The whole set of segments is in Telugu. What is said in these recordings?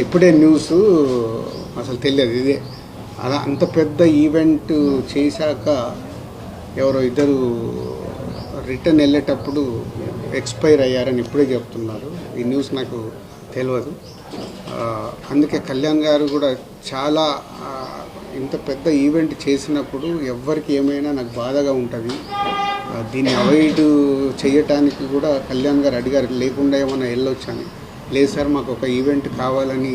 ఇప్పుడే న్యూస్ అసలు తెలియదు ఇదే. అలా అంత పెద్ద ఈవెంట్ చేశాక ఎవరో ఇద్దరు రిటర్న్ వెళ్ళేటప్పుడు ఎక్స్పైర్ అయ్యారని ఇప్పుడే చెప్తున్నారు. ఈ న్యూస్ నాకు తెలియదు. అందుకే కళ్యాణ్ గారు కూడా చాలా ఇంత పెద్ద ఈవెంట్ చేసినప్పుడు ఎవరికి ఏమైనా నాకు బాధగా ఉంటుంది. దీన్ని అవాయిడ్ చేయటానికి కూడా కళ్యాణ్ గారు అడిగారు, లేకుండా ఏమైనా వెళ్ళొచ్చాను. లేదు సార్, మాకు ఒక ఈవెంట్ కావాలని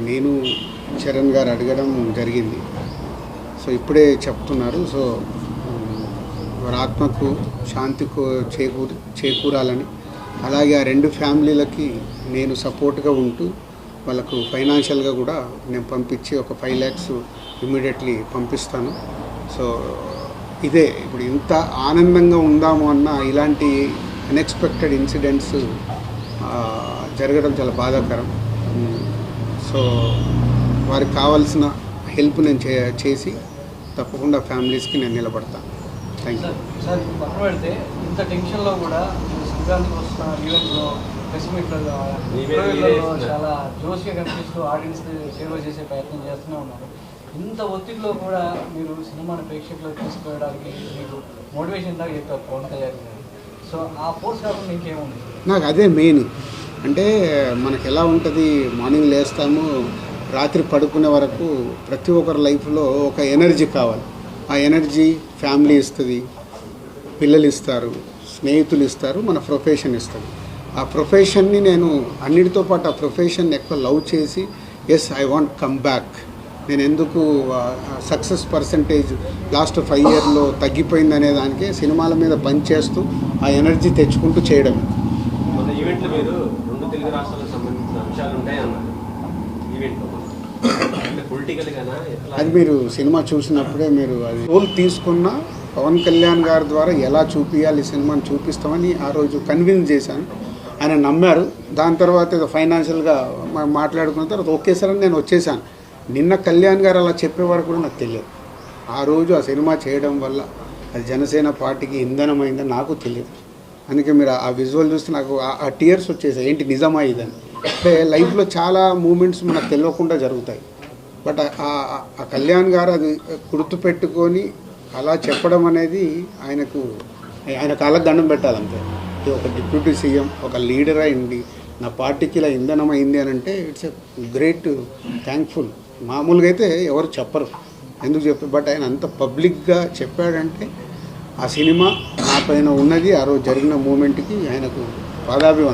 నేను చరణ్ గారు అడగడం జరిగింది. సో ఇప్పుడే చెప్తున్నారు. సో వారి ఆత్మకు శాంతి చేకూరాలని, అలాగే ఆ రెండు ఫ్యామిలీలకి నేను సపోర్ట్గా ఉంటూ వాళ్ళకు ఫైనాన్షియల్గా కూడా నేను పంపించి ఒక 5 lakhs ఇమ్మీడియట్లీ పంపిస్తాను. సో ఇదే ఇప్పుడు ఇంత ఆనందంగా ఉందాము అన్న ఇలాంటి అన్ఎక్స్పెక్టెడ్ ఇన్సిడెంట్స్ జరగడం చాలా బాధాకరం. సో వారికి కావాల్సిన హెల్ప్ నేను చేసి తప్పకుండా ఫ్యామిలీస్కి నేను నిలబడతాను. Thank you sir. పక్కన పెడితే ఇంత టెన్షన్లో కూడా సంక్రాంతికి వస్తున్న ఈవెంట్లో ప్రెస్ మీట్లో చాలా జోష్గా కనిపిస్తూ ఆడియన్స్ని సేవ చేసే ప్రయత్నం చేస్తూనే ఉన్నారు. ఇంత ఒత్తిడిలో కూడా మీరు సినిమాను ప్రేక్షకులకు తీసుకువెళ్ళడానికి మీకు మోటివేషన్ దాకా చెప్తారు పవన్ కళ్యాణ్ గారు. సో ఆ ఫోర్స్ కాకుండా ఇంకేముంది? నాకు అదే మెయిన్. అంటే మనకు ఎలా ఉంటుంది, మార్నింగ్ లేస్తాము, రాత్రి పడుకునే వరకు ప్రతి ఒక్కరి లైఫ్లో ఒక ఎనర్జీ కావాలి. ఆ ఎనర్జీ ఫ్యామిలీ ఇస్తుంది, పిల్లలు ఇస్తారు, స్నేహితులు ఇస్తారు, మన ప్రొఫెషన్ ఇస్తుంది. ఆ ప్రొఫెషన్ని నేను అన్నిటితో పాటు ఆ ప్రొఫెషన్ ఎక్కువ లవ్ చేసి yes I want come back. నేను ఎందుకు సక్సెస్ పర్సంటేజ్ లాస్ట్ 5 yearsలో తగ్గిపోయిందనే దానికే సినిమాల మీద పనిచేస్తూ ఆ ఎనర్జీ తెచ్చుకుంటూ చేయడం. మన ఈవెంట్లో మీరు 2 తెలుగు రాష్ట్రాలకు సంబంధించిన అంశాలు ఉంటాయన్నారు ఈవెంట్లో. అది మీరు సినిమా చూసినప్పుడే మీరు అది రోల్ తీసుకున్న పవన్ కళ్యాణ్ గారి ద్వారా ఎలా చూపించాలి సినిమాని చూపిస్తామని ఆ రోజు కన్విన్స్ చేశాను. ఆయన నమ్మారు. దాని తర్వాత ఏదో ఫైనాన్షియల్గా మాట్లాడుకున్న తర్వాత ఓకే సార్ అని నేను వచ్చేసాను. నిన్న కళ్యాణ్ గారు అలా చెప్పే వరకు కూడా నాకు తెలియదు. ఆ రోజు ఆ సినిమా చేయడం వల్ల అది జనసేన పార్టీకి ఇంధనమైందని నాకు తెలియదు. అందుకే మీరు ఆ విజువల్ చూస్తే నాకు ఆ టీయర్స్ వచ్చేసాయి. ఏంటి నిజమా ఇదని. అంటే లైఫ్లో చాలా మూమెంట్స్ మనకు తెలియకుండా జరుగుతాయి. బట్ ఆ కళ్యాణ్ గారు అది గుర్తుపెట్టుకొని అలా చెప్పడం అనేది ఆయన కాళ్ళకు దండం పెట్టాలంతే. ఒక డిప్యూటీ సీఎం, ఒక లీడర్ అయింది, నా పార్టీకి ఇలా ఇంధనం అయింది అని అంటే ఇట్స్ ఎ గ్రేట్ థ్యాంక్ఫుల్. మామూలుగా అయితే ఎవరు చెప్పరు, ఎందుకు చెప్పారు. బట్ ఆయన అంత పబ్లిక్గా చెప్పాడంటే ఆ సినిమా నా పైన ఉన్నది, ఆ రోజు జరిగిన మూమెంట్కి ఆయనకు పాదాభివందనం.